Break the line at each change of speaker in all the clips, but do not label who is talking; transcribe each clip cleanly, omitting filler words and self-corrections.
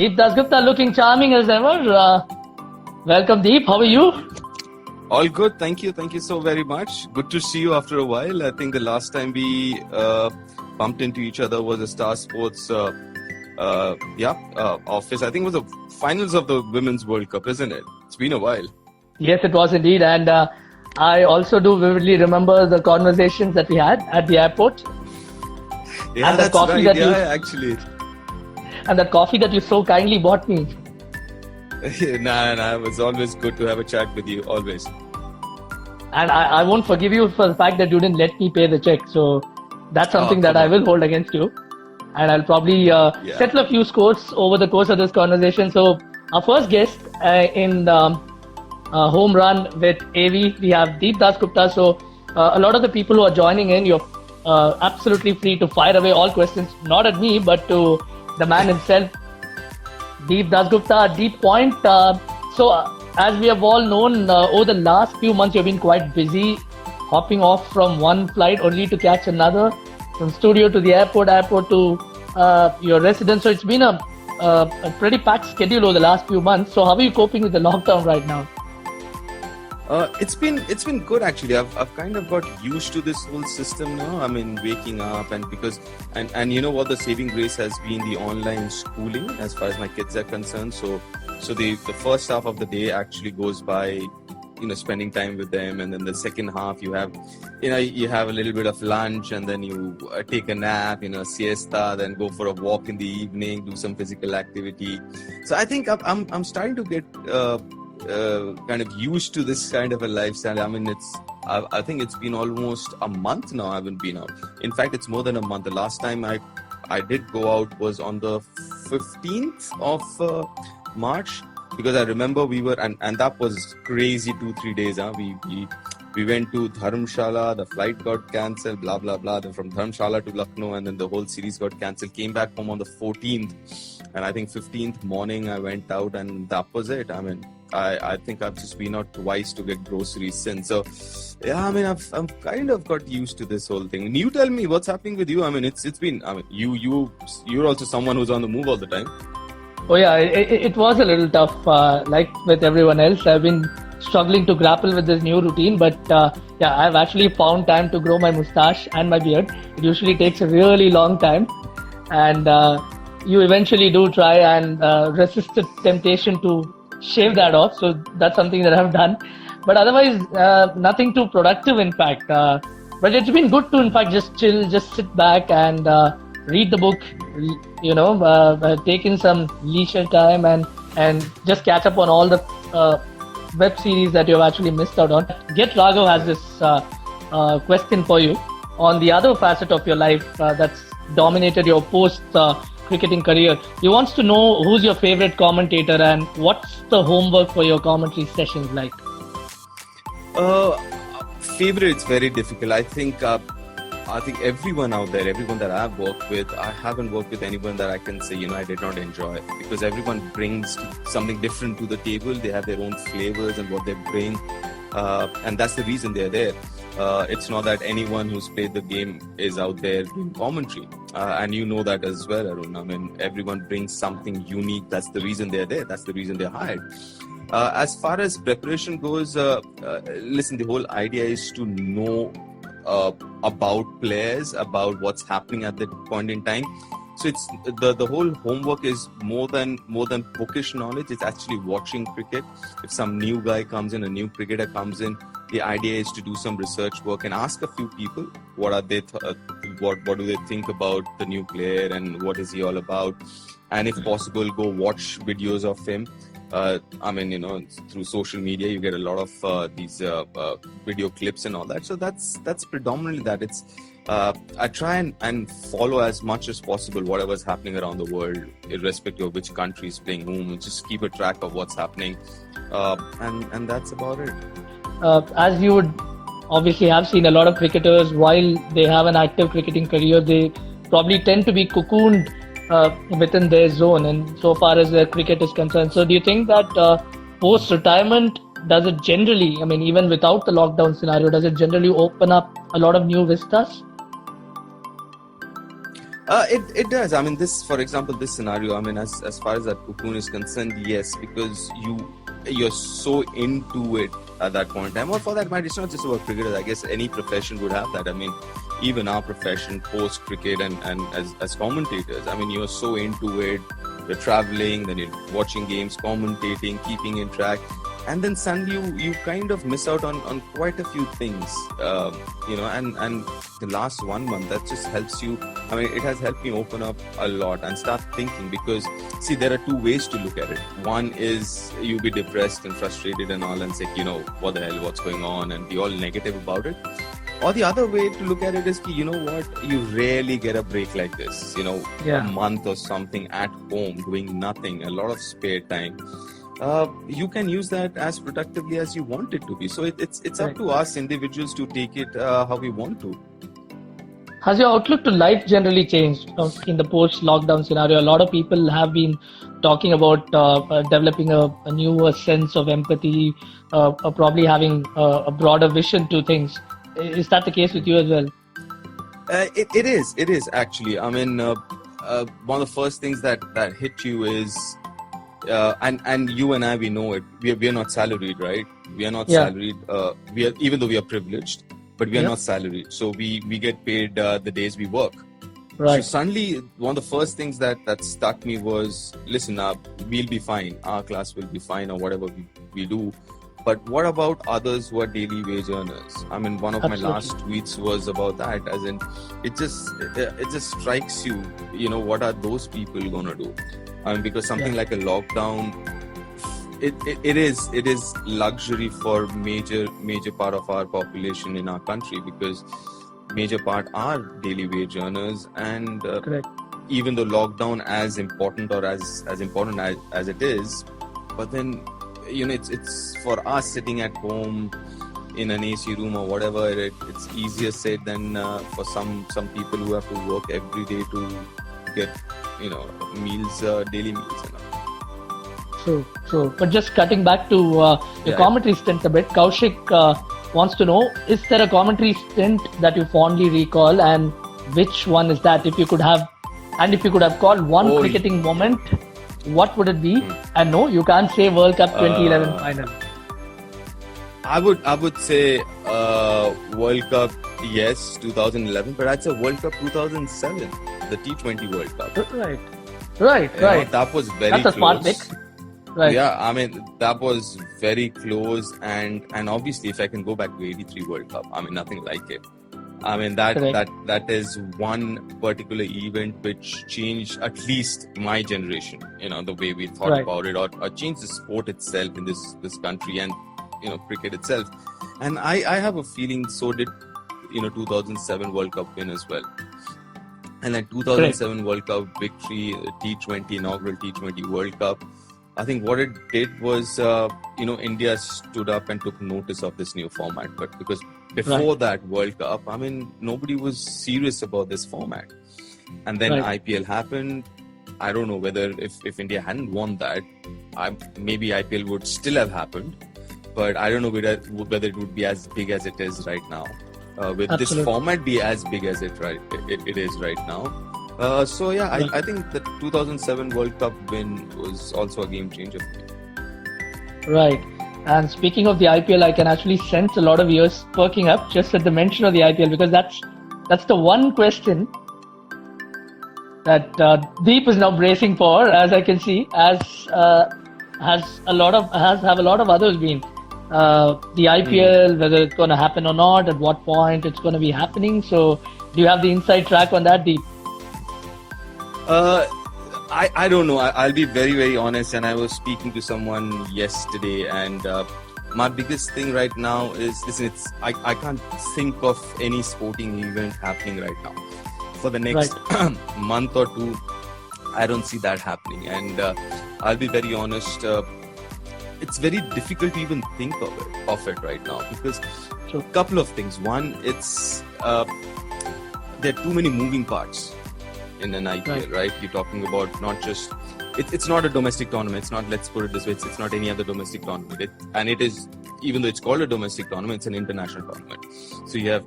Deep Dasgupta looking charming as ever. Welcome, Deep. How are you?
All good. Thank you. Thank you so very much. Good to see you after a while. I think the last time we bumped into each other was a Star Sports office. I think it was the finals of the Women's World Cup, isn't it? It's been a while.
Yes, it was indeed. And I also do vividly remember the conversations that we had at the airport.
Yeah,
and the
that's
coffee
right.
that
Actually.
And that coffee that you so kindly bought me.
Nah. It's always good to have a chat with you. Always.
And I won't forgive you for the fact that you didn't let me pay the check. So that's something that I will hold against you. And I'll probably settle a few scores over the course of this conversation. So our first guest in Home Run with AV, we have Deep Dasgupta. So a lot of the people who are joining in, you're absolutely free to fire away all questions, not at me, but to the man himself, Deep Dasgupta. Deep Point. As we have all known, over the last few months, you've been quite busy, hopping off from one flight only to catch another, from studio to the airport to your residence. So it's been a pretty packed schedule over the last few months. So how are you coping with the lockdown right now?
It's been good actually. I've kind of got used to this whole system now. I mean, waking up and you know what, the saving grace has been the online schooling as far as my kids are concerned. So the first half of the day actually goes by, spending time with them, and then the second half you have a little bit of lunch, and then you take a nap, siesta, then go for a walk in the evening, do some physical activity. So I think I'm starting to get kind of used to this kind of a lifestyle. I mean, I think it's been almost a month now I haven't been out. In fact, it's more than a month. The last time I did go out was on the 15th of March, because I remember we were, and that was crazy 2-3 days. We went to Dharamshala, the flight got cancelled, blah, blah, blah. Then from Dharamshala to Lucknow, and then the whole series got cancelled. Came back home on the 14th, and I think 15th morning I went out, and that was it. I mean, I think I've just been out twice to get groceries since. So, yeah, I mean, I've kind of got used to this whole thing. And you tell me what's happening with you. I mean, it's been, I mean, you're also someone who's on the move all the time.
Oh yeah, it was a little tough. Like with everyone else, I've been struggling to grapple with this new routine. But I've actually found time to grow my mustache and my beard. It usually takes a really long time, and you eventually do try and resist the temptation to shave that off. So that's something that I've done. But otherwise, nothing too productive, in fact. But it's been good to, in fact, just chill, just sit back and read the book, take in some leisure time and just catch up on all the web series that you've actually missed out on. Get Raghav has this question for you on the other facet of your life that's dominated your post-cricketing career. He wants to know who's your favorite commentator and what's the homework for your commentary sessions like?
Favorite, it's very difficult. I think everyone out there, everyone that I've worked with, I haven't worked with anyone that I can say, I did not enjoy, because everyone brings something different to the table. They have their own flavors and what they bring, and that's the reason they're there. It's not that anyone who's played the game is out there doing commentary, and you know that as well, Arun. I mean, everyone brings something unique. That's the reason they're there. That's the reason they're hired. As far as preparation goes, listen, the whole idea is to know about players, about what's happening at that point in time. So it's the whole homework is more than bookish knowledge. It's actually watching cricket. If some new guy comes in, a new cricketer comes in, the idea is to do some research work and ask a few people what are they what do they think about the new player and what is he all about, and if possible go watch videos of him. Through social media, you get a lot of these video clips and all that. So that's predominantly that. It's I try and follow as much as possible whatever's happening around the world, irrespective of which country is playing whom. Just keep a track of what's happening, and that's about it.
As you would obviously have seen, a lot of cricketers, while they have an active cricketing career, they probably tend to be cocooned within their zone, and so far as their cricket is concerned. So do you think that post-retirement, does it generally, I mean, even without the lockdown scenario, does it generally open up a lot of new vistas?
It does. I mean, this, for example, this scenario. I mean, as far as that cocoon is concerned, yes, because you're so into it at that point in time. Or for that matter, it's not just about cricket. I guess any profession would have that. I mean, even our profession, post cricket and as commentators. I mean, you're so into it. You're traveling, then you're watching games, commentating, keeping in track. And then suddenly you kind of miss out on quite a few things, and the last 1 month, that just helps you. I mean, it has helped me open up a lot and start thinking, because see, there are two ways to look at it. One is you be depressed and frustrated and all and say, what the hell, what's going on, and be all negative about it. Or the other way to look at it is, you know what, you rarely get a break like this, a month or something at home doing nothing, a lot of spare time. You can use that as productively as you want it to be. So it's up to us individuals to take it how we want to.
Has your outlook to life generally changed in the post-lockdown scenario? A lot of people have been talking about developing a newer sense of empathy, probably having a broader vision to things. Is that the case with you as well?
It is actually. I mean, one of the first things that hit you is, and you and I, we know it. We are not salaried, right? We are not salaried. We are, even though we are privileged, but we are not salaried. So we get paid the days we work.
Right.
So suddenly, one of the first things that struck me was, listen, we'll be fine. Our class will be fine, or whatever we do. But what about others who are daily wage earners? I mean, one of my last tweets was about that. As in, it just strikes you. What are those people gonna do? Because something like a lockdown, it is luxury for major part of our population in our country, because major part are daily wage earners, and even though lockdown as important or as important as it is, but then it's for us sitting at home in an AC room or whatever. It's easier said than for some people who have to work every day to get meals, daily meals.
True. But just cutting back to your commentary stint a bit, Kaushik wants to know: is there a commentary stint that you fondly recall, and which one is that? If you could have called one cricketing moment, what would it be? And no, you can't say World Cup 2011 final.
I would say World Cup, yes, 2011, but I'd say World Cup 2007, the T20 World Cup.
Right.
That was very close.
That's a smart pick. Right.
Yeah, I mean, that was very close, and obviously, if I can go back to 83 World Cup, I mean, nothing like it. I mean, that is one particular event which changed at least my generation, the way we thought about it, or changed the sport itself in this country, and cricket itself. And I have a feeling so did 2007 World Cup win as well. And then 2007 World Cup victory, T20 inaugural T20 World Cup, I think what it did was India stood up and took notice of this new format. But because before that World Cup, I mean, nobody was serious about this format. And then IPL happened. I don't know whether if India hadn't won that, maybe IPL would still have happened. But I don't know whether it would be as big as it is right now. With this format be as big as it is right now. I think the 2007 World Cup win was also a game changer for me.
Right. And speaking of the IPL, I can actually sense a lot of ears perking up just at the mention of the IPL, because that's the one question that Deep is now bracing for, as I can see, as have a lot of others been. The IPL, whether it's going to happen or not, at what point it's going to be happening. So, do you have the inside track on that, Deep?
I don't know. I'll be very, very honest. And I was speaking to someone yesterday, and my biggest thing right now is, listen, I can't think of any sporting event happening right now. For the next month or two, I don't see that happening. And I'll be very honest. It's very difficult to even think of it right now, because a couple of things. One, it's there are too many moving parts in an IPL, right? You're talking about not just it's not a domestic tournament. It's not, let's put it this way, it's not any other domestic tournament. It is, even though it's called a domestic tournament, it's an international tournament. So you have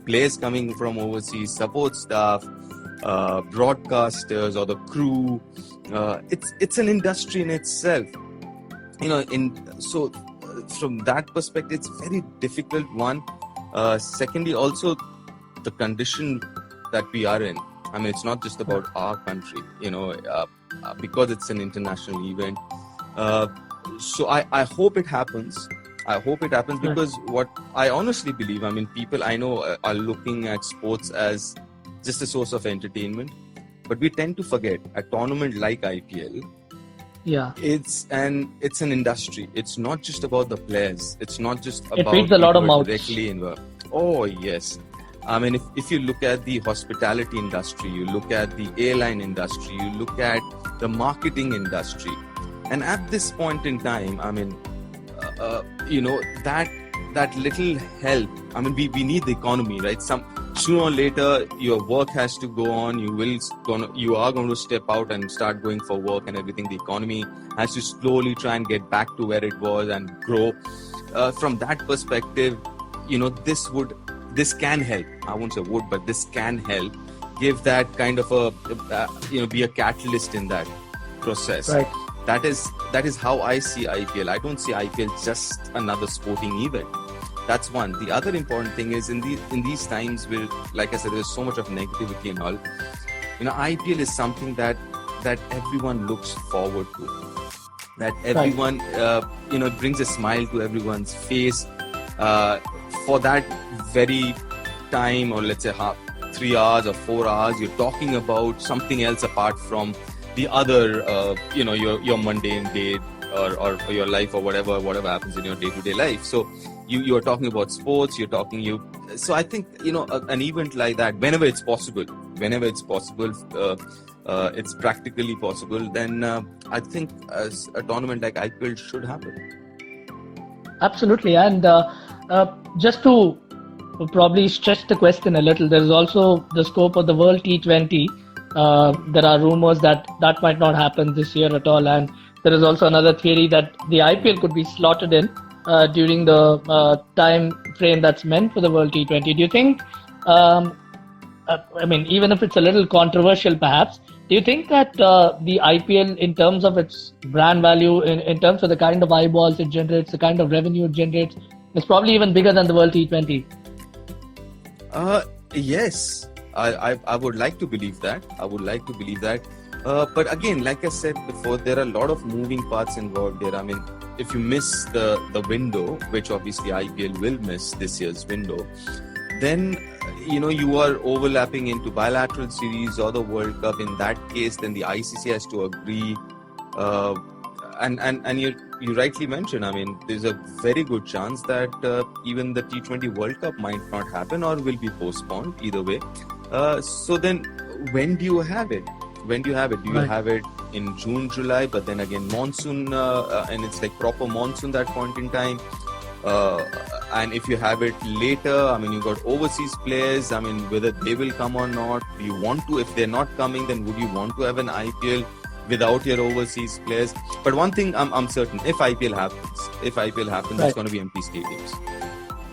players coming from overseas, support staff, broadcasters or the crew. It's an industry in itself. From that perspective, it's very difficult. One, secondly, also the condition that we are in. I mean, it's not just about our country, because it's an international event. So I hope it happens. I hope it happens because what I honestly believe, I mean, people I know are looking at sports as just a source of entertainment, but we tend to forget a tournament like IPL.
Yeah,
it's an industry. It's not just about the players. It's not just about
it feeds a lot of mouths.
Directly involved. Oh yes, I mean, if you look at the hospitality industry, you look at the airline industry, you look at the marketing industry, and at this point in time, I mean, that little help. I mean, we need the economy, right? Sooner or later, your work has to go on. You are going to step out and start going for work and everything. The economy has to slowly try and get back to where it was and grow. From that perspective, this can help. I won't say would, but this can help give that kind of be a catalyst in that process.
Right.
That is how I see IPL. I don't see IPL just another sporting event. That's one. The other important thing is in these times where, like I said, there's so much of negativity and all. IPL is something that everyone looks forward to. That everyone, brings a smile to everyone's face. For that very time, or let's say 3 hours or 4 hours, you're talking about something else apart from the other, your mundane day or your life or whatever happens in your day-to-day life. So you're talking about sports. So I think an event like that, whenever it's possible, it's practically possible. Then I think as a tournament like IPL should happen.
Absolutely, and just to probably stretch the question a little, there is also the scope of the World T20. There are rumors that might not happen this year at all, and there is also another theory that the IPL could be slotted in during the time frame that's meant for the World T20. Do you think, even if it's a little controversial perhaps, do you think that the IPL, in terms of its brand value, in terms of the kind of eyeballs it generates, the kind of revenue it generates, is probably even bigger than the World T20?
Yes, I would like to believe that. But again, like I said before, there are a lot of moving parts involved there. I mean, if you miss the window, which obviously IPL will miss this year's window, then you are overlapping into bilateral series or the World Cup. In that case, then the ICC has to agree. And you rightly mentioned, I mean, there's a very good chance that even the T20 World Cup might not happen or will be postponed, either way. So then when do you have it? Do you have it in June, July, but then again monsoon, and it's like proper monsoon that point in time? And if you have it later, I mean, you got overseas players, I mean, whether they will come or not, do you want to? If they're not coming, then would you want to have an IPL without your overseas players? But one thing I'm certain, if IPL happens, it's going to be empty stadiums.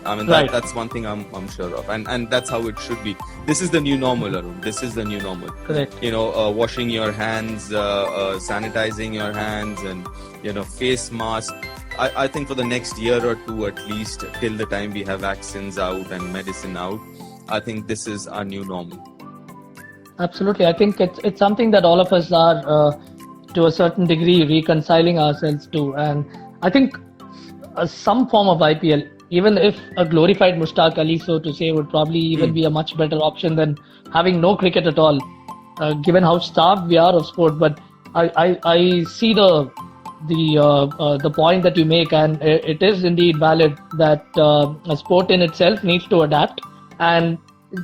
I mean, that's one thing I'm sure of, and that's how it should be. This is the new normal, Arun. This is the new normal.
Correct.
Washing your hands, sanitizing your hands, and face mask. I think for the next year or two at least, till the time we have vaccines out and medicine out, I think this is our new normal.
Absolutely. I think it's something that all of us are, to a certain degree, reconciling ourselves to. And I think some form of IPL, even if a glorified Mushtaq Ali, so to say, would probably even be a much better option than having no cricket at all, given how starved we are of sport. But I see the point that you make, and it is indeed valid that a sport in itself needs to adapt. And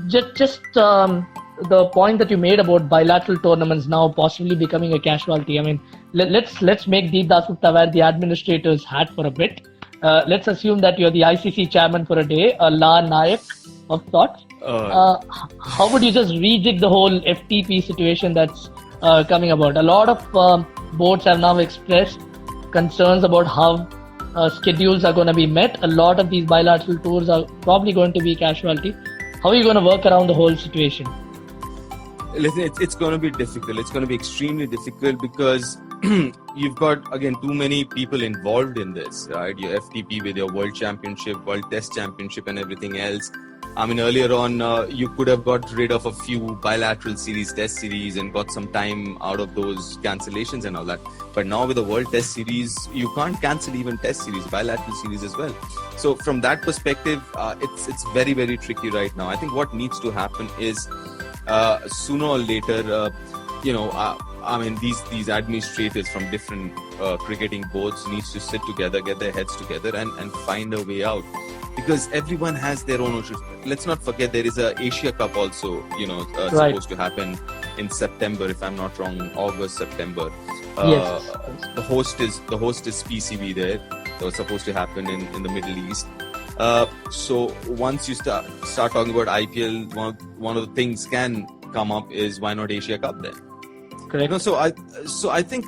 just the point that you made about bilateral tournaments now possibly becoming a casualty. I mean, let's make Deep Dasgupta wear the administrator's hat for a bit. Let's assume that you're the ICC chairman for a day, a La Nayak of sorts. How would you just rejig the whole FTP situation that's coming about? A lot of boards have now expressed concerns about how schedules are going to be met. A lot of these bilateral tours are probably going to be casualty. How are you going to work around the whole situation?
Listen, it's going to be difficult. It's going to be extremely difficult because you've got, again, too many people involved in this, right? Your FTP with your World Championship, World Test Championship, and everything else. I mean, earlier on, you could have got rid of a few bilateral series, test series, and got some time out of those cancellations and all that. But now with the World Test Series, you can't cancel even test series, bilateral series as well. So from that perspective, it's very, very tricky right now. I think what needs to happen is sooner or later, I mean, these administrators from different cricketing boards needs to sit together, get their heads together, and find a way out. Because everyone has their own issues. Let's not forget there is a Asia Cup also,
Right.
supposed to happen in September, if I'm not wrong, August, September.
Yes.
The host is PCB there. That was supposed to happen in the Middle East. So once you start talking about IPL, one of the things can come up is why not Asia Cup then?
Correct.
So I think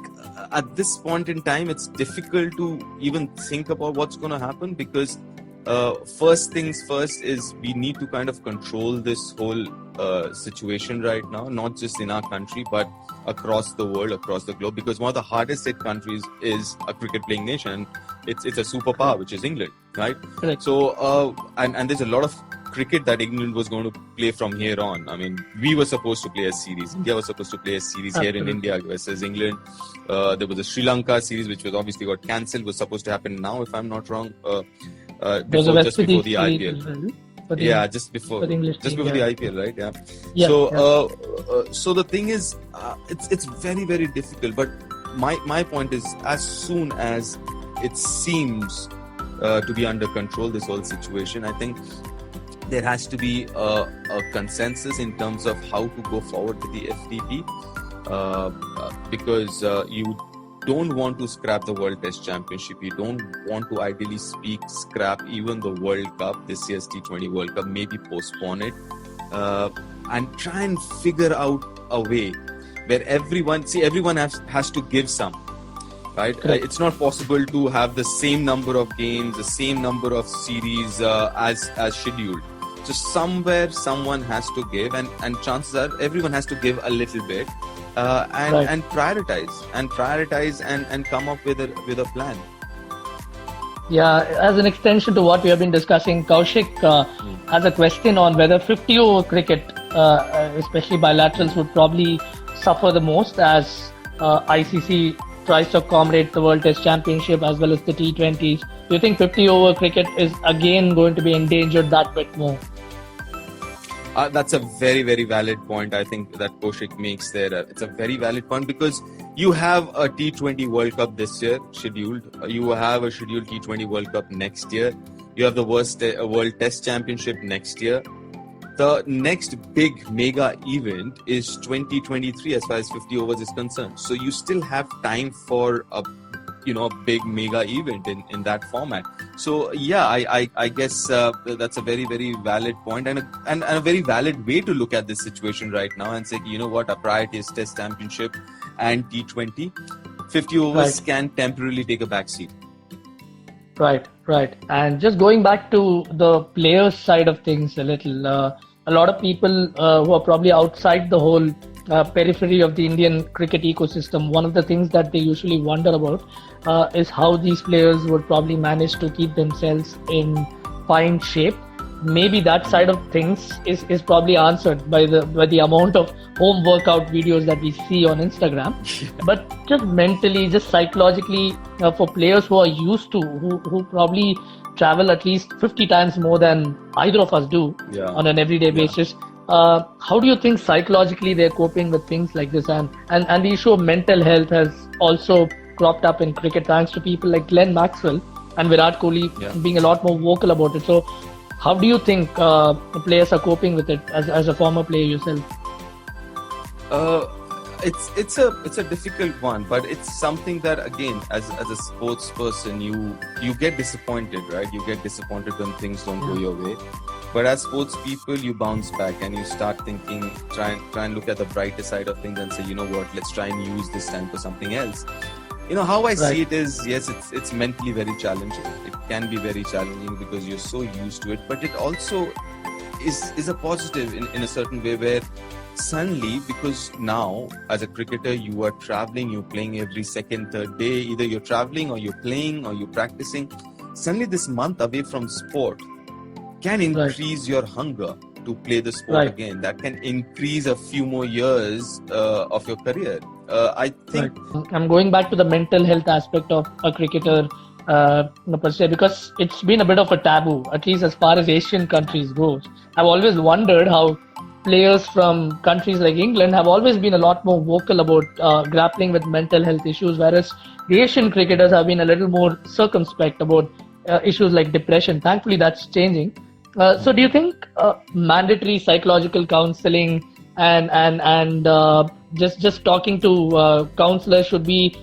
at this point in time it's difficult to even think about what's going to happen because first things first is we need to kind of control this whole situation right now, not just in our country but across the world, across the globe, because one of the hardest hit countries is a cricket playing nation. It's a superpower, which is England, right?
Correct.
So and there's a lot of cricket that England was going to play from here on. I mean, we were supposed to play a series. India was supposed to play a series here in India versus England. There was a Sri Lanka series, which was obviously got cancelled, was supposed to happen now, if I'm not wrong. Just before the IPL.
Well,
just before
the English
the
team,
IPL, right?
Yeah,
So the thing is, it's very, very difficult. But my point is, as soon as it seems to be under control, this whole situation, I think there has to be a consensus in terms of how to go forward with the FTP, because you don't want to scrap the World Test Championship. You don't want to, ideally scrap even the World Cup, this year's T20 World Cup, maybe postpone it, and try and figure out a way where everyone has to give some, right? It's not possible to have the same number of games, the same number of series as scheduled. So somewhere someone has to give, and chances are everyone has to give a little bit. And prioritize and come up with a plan.
Yeah, as an extension to what we have been discussing, Kaushik has a question on whether 50-over cricket, especially bilaterals, would probably suffer the most as ICC tries to accommodate the World Test Championship as well as the T20s. Do you think 50-over cricket is again going to be endangered that bit more?
That's a very, very valid point. I think that Kaushik makes there. It's a very valid point because you have a T20 World Cup this year scheduled. You have a scheduled T20 World Cup next year. You have the World Test Championship next year. The next big mega event is 2023 as far as 50 overs is concerned. So you still have time for a big mega event in that format. So yeah, I guess that's a very, very valid point and a very valid way to look at this situation right now and say, you know what, our priority is Test Championship and T20. 50 overs can temporarily take a backseat.
Right. And just going back to the players' side of things a little, a lot of people who are probably outside the whole periphery of the Indian cricket ecosystem, one of the things that they usually wonder about is how these players would probably manage to keep themselves in fine shape. Maybe that side of things is probably answered by the amount of home workout videos that we see on Instagram. But just mentally, just psychologically, for players who are used to, who probably travel at least 50 times more than either of us do on an everyday basis, how do you think psychologically they're coping with things like this? And the issue of mental health has also cropped up in cricket thanks to people like Glenn Maxwell and Virat Kohli being a lot more vocal about it. So how do you think players are coping with it as a former player yourself?
It's a difficult one, but it's something that, again, as a sports person, you get disappointed, right? You get disappointed when things don't go your way. But as sports people, you bounce back and you start thinking, try and look at the brighter side of things and say, you know what, let's try and use this time for something else. How I see it is, yes, it's mentally very challenging. It can be very challenging because you're so used to it, but it also is a positive in a certain way, where suddenly, because now as a cricketer you are traveling, you're playing every second, third day, either you're traveling or you're playing or you're practicing. Suddenly this month away from sport can increase your hunger to play the sport again. That can increase a few more years of your career. I think
I'm going back to the mental health aspect of a cricketer per se, because it's been a bit of a taboo, at least as far as Asian countries goes. I've always wondered how players from countries like England have always been a lot more vocal about grappling with mental health issues, whereas the Asian cricketers have been a little more circumspect about issues like depression. Thankfully, that's changing. So, do you think mandatory psychological counseling and just talking to counselors should be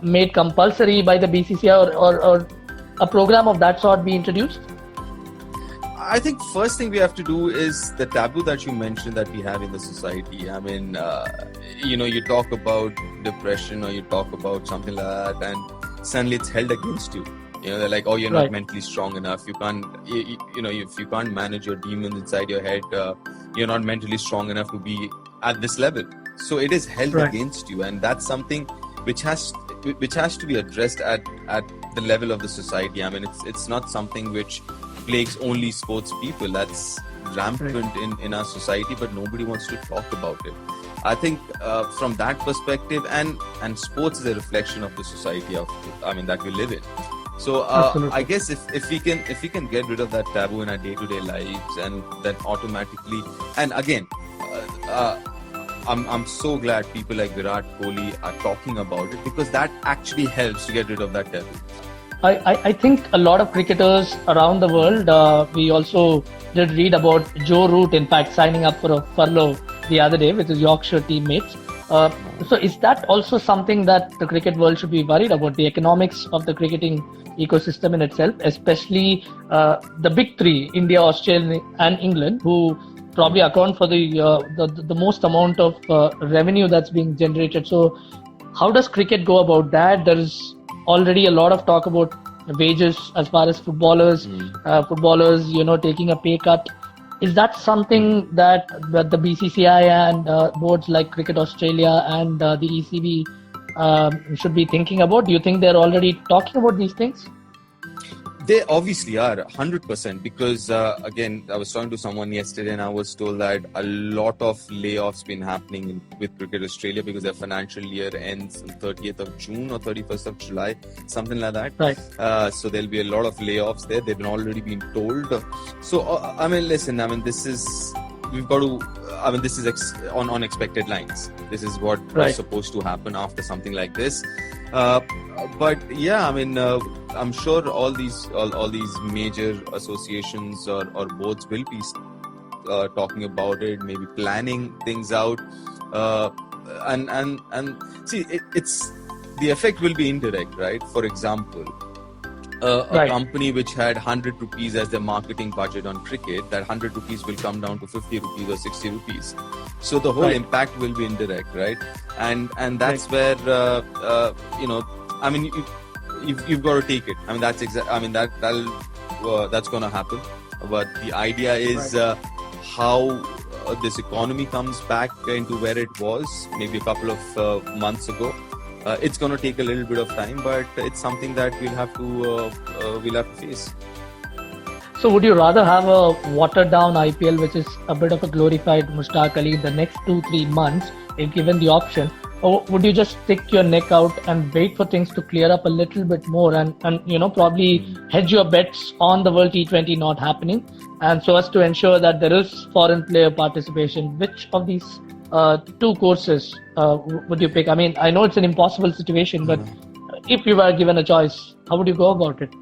made compulsory by the BCCI, or a program of that sort be introduced?
I think first thing we have to do is the taboo that you mentioned that we have in the society. I mean, you talk about depression or you talk about something like that, and suddenly it's held against you. They're like, oh, you're not mentally strong enough. You can't, if you can't manage your demons inside your head, you're not mentally strong enough to be at this level. So it is held against you, and that's something which has to be addressed at the level of the society. I mean, it's not something which plagues only sports people. That's rampant in our society, but nobody wants to talk about it. I think from that perspective, and sports is a reflection of the society that we live in. So I guess if we can get rid of that taboo in our day-to-day lives, and then automatically, and again, I'm so glad people like Virat Kohli are talking about it, because that actually helps to get rid of that taboo.
I think a lot of cricketers around the world, we also did read about Joe Root, in fact, signing up for a furlough the other day with his Yorkshire teammates. So is that also something that the cricket world should be worried about, the economics of the cricketing ecosystem in itself, especially the big three, India, Australia and England, who probably account for the most amount of revenue that's being generated. So how does cricket go about that? There is already a lot of talk about wages as far as footballers, taking a pay cut. Is that something that the BCCI and boards like Cricket Australia and the ECB should be thinking about? Do you think they're already talking about these things?
They obviously are 100%, because again, I was talking to someone yesterday and I was told that a lot of layoffs been happening with Cricket Australia, because their financial year ends on 30th of June or 31st of July, something like that.
Right.
So there'll be a lot of layoffs there. They've already been told. So this is on unexpected lines. This is what was supposed to happen after something like this. But yeah, I'm sure all these major associations or boards will be talking about it, maybe planning things out, and see, it's the effect will be indirect, right? For example, a company which had 100 rupees as their marketing budget on cricket, that 100 rupees will come down to 50 rupees or 60 rupees. So the whole impact will be indirect, right? And that's where you've got to take it. That's going to happen. But the idea is how this economy comes back into where it was maybe a couple of months ago. It's going to take a little bit of time, but it's something that we'll have to face.
So would you rather have a watered down IPL, which is a bit of a glorified Mushtaq Ali, in the next 2-3 months, if given the option, or would you just stick your neck out and wait for things to clear up a little bit more and probably hedge your bets on the World T20 not happening, and so as to ensure that there is foreign player participation? Which of these two courses would you pick? I know it's an impossible situation, but if you were given a choice, how would you go about it?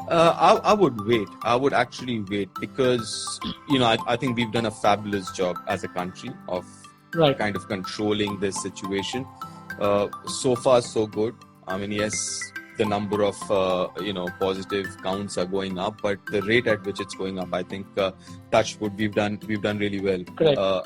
I would wait. I would actually wait, because I think we've done a fabulous job as a country of kind of controlling this situation. So far, so good. Yes, the number of positive counts are going up, but the rate at which it's going up, I think, touch wood, we've done really well.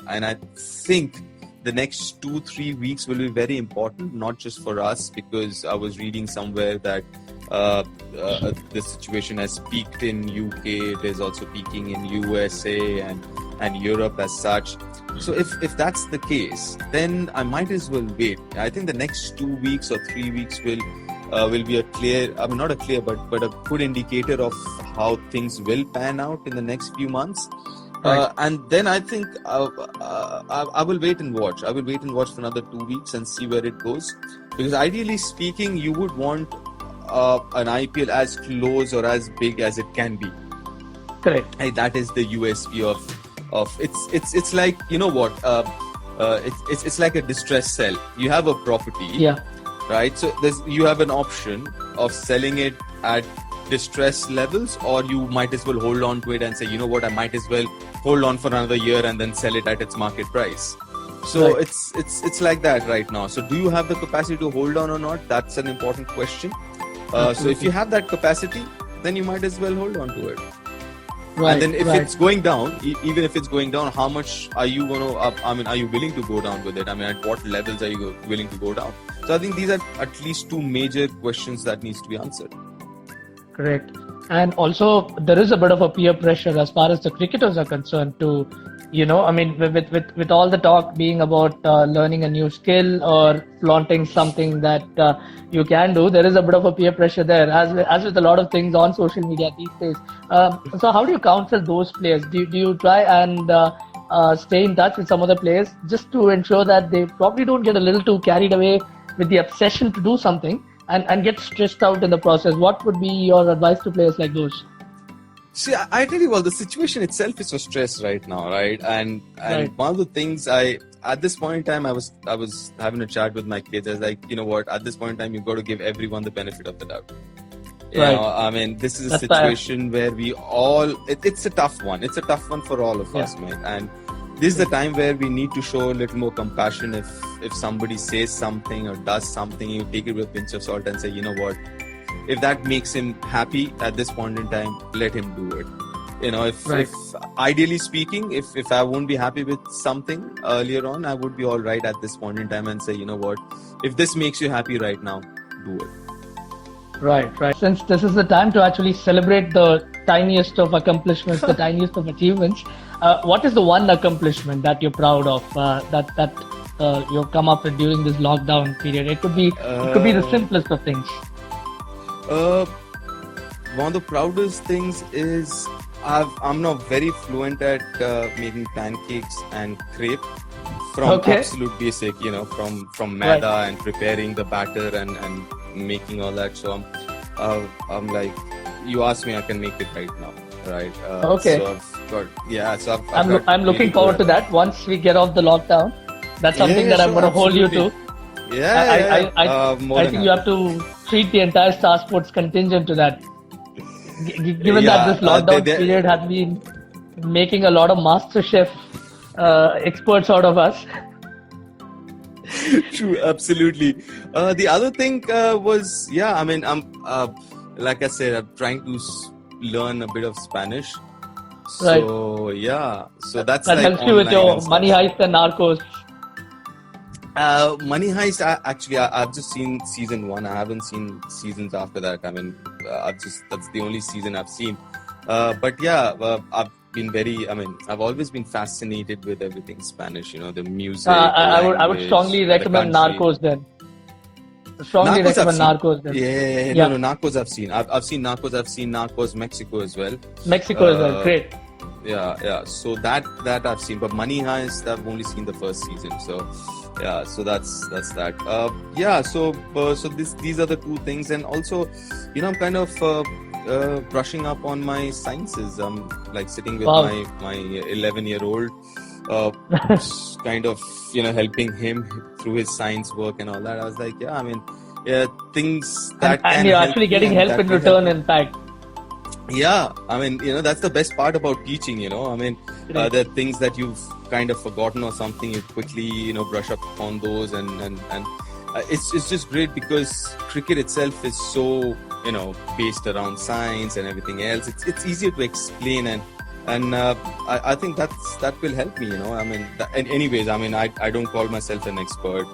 And I think the next 2-3 weeks will be very important, not just for us, because I was reading somewhere that the situation has peaked in UK. It is also peaking in USA and Europe as such. So if that's the case, then I might as well wait. I think the next 2 weeks or 3 weeks will be a clear, I mean not a clear, but a good indicator of how things will pan out in the next few months.
Right.
And then I think I will wait and watch. I will wait and watch for another 2 weeks and see where it goes. Because ideally speaking, you would want an IPL as close or as big as it can be.
Correct.
Hey, that is the USP of it's like, you know what, it's like a distress sell. You have a property,
Yeah.
right? So you have an option of selling it at distress levels, or you might as well hold on to it and say, you know what, I might as well hold on for another year and then sell it at its market price. So
Right.
it's like that right now. So do you have the capacity to hold on or not? That's an important question. So if
Absolutely.
you have that capacity, then you might as well hold on to it.
Right.
And then if
right.
it's going down, even if it's going down, how much are you going to up? I mean, are you willing to go down with it? I mean, at what levels are you willing to go down? So I think these are at least two major questions that needs to be answered.
Correct. And also, there is a bit of a peer pressure as far as the cricketers are concerned to, I mean, with all the talk being about learning a new skill or flaunting something that you can do, there is a bit of a peer pressure there, as with a lot of things on social media these days. So how do you counsel those players? Do you try and stay in touch with some of the players just to ensure that they probably don't get a little too carried away with the obsession to do something and get stressed out in the process? What would be your advice to players like those?
See, I tell you what, the situation itself is so stressed right now, right? And
Right.
one of the things at this point in time, I was having a chat with my kids. I was like, you know what, at this point in time, you've got to give everyone the benefit of the doubt. You
Right.
know, I mean, this is a
That's fair.
situation where we all, it's a tough one. It's a tough one for all of
Yeah.
us, mate. And this is the time where we need to show a little more compassion. If somebody says something or does something, you take it with a pinch of salt and say, you know what, if that makes him happy at this point in time, let him do it. You know, if ideally speaking, if I won't be happy with something earlier on, I would be all right at this point in time and say, you know what, if this makes you happy right now, do it.
Right. Since this is the time to actually celebrate the tiniest of accomplishments, the tiniest of achievements, what is the one accomplishment that you're proud of that you've come up with during this lockdown period? It could be the simplest of things.
One of the proudest things is I'm not very fluent at making pancakes and crepe from
Okay.
absolute basic, you know, from maida and preparing the batter and making all that. So I'm like, you ask me, I can make it right now, right?
Okay.
So I've got, so I've got
I'm looking
really
forward to
good-
that once we get off the lockdown. That's something
Yeah,
that I'm
sure,
going to hold you
absolutely.
to.
Yeah, more
I
than
think you have to treat the entire Star Sports contingent to that. Given
Yeah,
that this lockdown
they-
period has been making a lot of MasterChef experts out of us.
True, absolutely. The other thing was, I mean, I'm like I said, I'm trying to learn a bit of Spanish. So so that's
That
like
helps you with
online
your
and stuff.
Money Heist and Narcos.
Money Heist. I've just seen season 1. I haven't seen seasons after that. I mean, that's the only season I've seen. But I've always been fascinated with everything Spanish. You know, the music.
I would
language,
strongly
the
recommend
country.
Narcos then. Strongly
Narcos I've
recommend
seen.
Narcos then.
Yeah, no, Narcos I've seen. I've seen Narcos. I've seen Narcos Mexico as well.
Mexico as well. Great.
Yeah. So that I've seen, but Money Heist I've only seen the first season. So so that's that. So these are the two things, and also, you know, I'm kind of brushing up on my sciences. I'm like sitting with
Wow.
my 11-year-old. Kind of, you know, helping him through his science work and all that. I was like, things that
And
can
you're
help
actually
me
getting
and
help
that
in
will
return,
help
in fact.
me. Yeah, I mean, you know, that's the best part about teaching. You know, I mean,
Right.
there are things that you've kind of forgotten or something. You quickly, you know, brush up on those, and it's just great because cricket itself is so, you know, based around science and everything else. It's easier to explain and And I think that will help me, I mean, and anyways, I mean, I don't call myself an expert,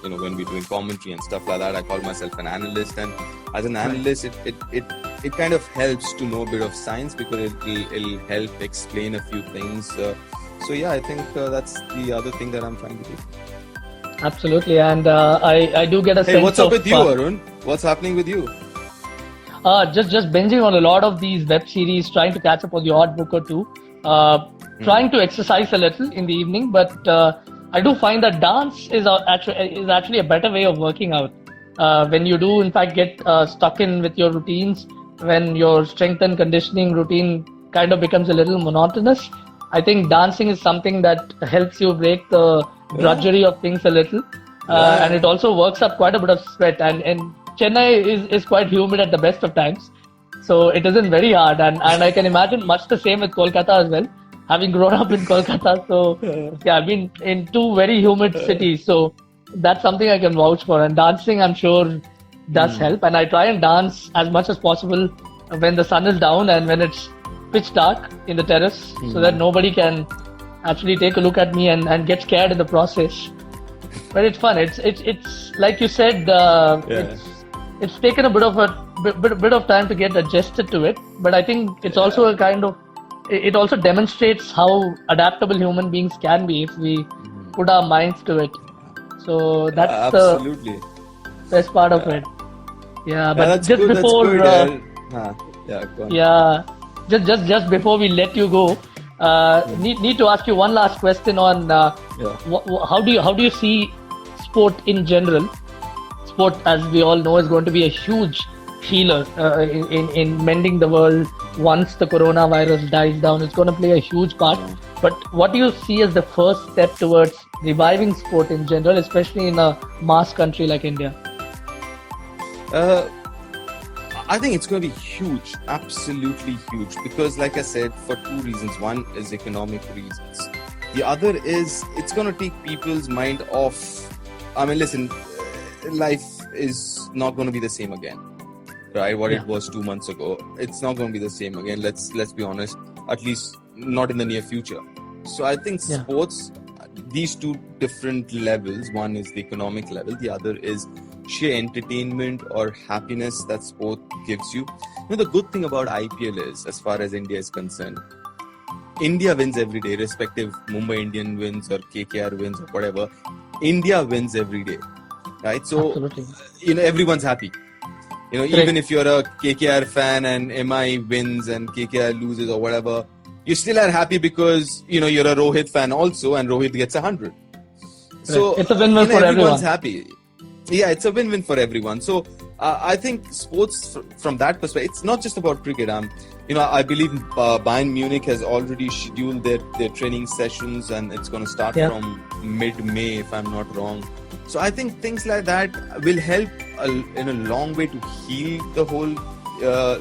when we're doing commentary and stuff like that. I call myself an analyst, and as an analyst, it kind of helps to know a bit of science, because it'll help explain a few things. So yeah, I think that's the other thing that I'm trying to do.
Absolutely, and I do get a sense of...
Hey, what's up with you, Arun? What's happening with you?
Just binging on a lot of these web series, trying to catch up on the odd book or two, trying to exercise a little in the evening, but I do find that dance is actually a better way of working out. When you do in fact get stuck in with your routines, when your strength and conditioning routine kind of becomes a little monotonous, I think dancing is something that helps you break the drudgery of things a little, and it also works up quite a bit of sweat, and Chennai is quite humid at the best of times, so it isn't very hard, and I can imagine much the same with Kolkata as well, having grown up in Kolkata. So yeah, I've been in two very humid cities, so that's something I can vouch for. And dancing, I'm sure, does help, and I try and dance as much as possible when the sun is down and when it's pitch dark in the terrace, so that nobody can actually take a look at me and get scared in the process. But it's fun. It's like you said. It's taken a bit of time to get adjusted to it, but I think it's also a kind of, it also demonstrates how adaptable human beings can be if we put our minds to it. So that's
absolutely
the best part of it. Yeah, but
that's
just
good,
before
go on.
Just before we let you go, need to ask you one last question on how do you see sport in general? Sport, as we all know, is going to be a huge healer in mending the world. Once the coronavirus dies down, it's going to play a huge part. But what do you see as the first step towards reviving sport in general, especially in a mass country like India?
I think it's going to be huge, absolutely huge, because like I said, for two reasons. One is economic reasons. The other is it's going to take people's mind off. I mean, listen, life is not going to be the same again, right? What it was 2 months ago, it's not going to be the same again. Let's be honest, at least not in the near future. So I think sports, these two different levels, one is the economic level, the other is sheer entertainment or happiness that sport gives you. The good thing about IPL is, as far as India is concerned, India wins every day, respective Mumbai Indian wins or KKR wins or whatever. India wins every day, right? So, everyone's happy. Even if you're a KKR fan and MI wins and KKR loses or whatever, you still are happy because, you're a Rohit fan also, and Rohit gets 100. So
it's a win-win for
everyone's
everyone.
Happy. Yeah, it's a win-win for everyone. So I think sports from that perspective, it's not just about cricket. I believe Bayern Munich has already scheduled their training sessions, and it's going to start from mid-May, if I'm not wrong. So I think things like that will help in a long way to heal the whole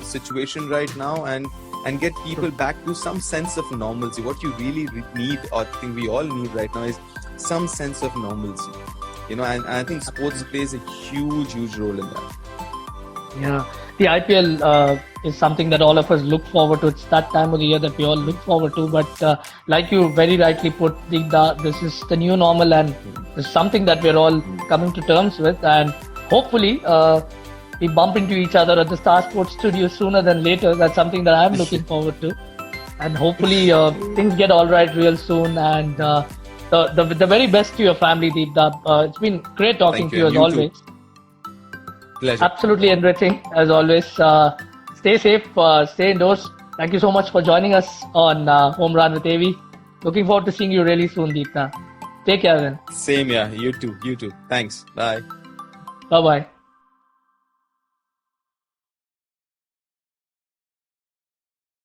situation right now and get people back to some sense of normalcy. What you really need, or I think we all need right now, is some sense of normalcy. And I think sports plays a huge role in that.
Yeah, the IPL is something that all of us look forward to. It's that time of the year that we all look forward to. But like you very rightly put, this is the new normal, and it's something that we're all coming to terms with. And hopefully, we bump into each other at the Star Sports studio sooner than later. That's something that I'm looking forward to. And hopefully, things get all right real soon. And the very best to your family, Deepda. It's been great talking to you as always.
Pleasure.
Absolutely enriching as always. Stay safe, stay indoors. Thank you so much for joining us on Home Run with AV. Looking forward to seeing you really soon, Deepta. Take care then.
Same, yeah. You too. Thanks. Bye.
Bye-bye.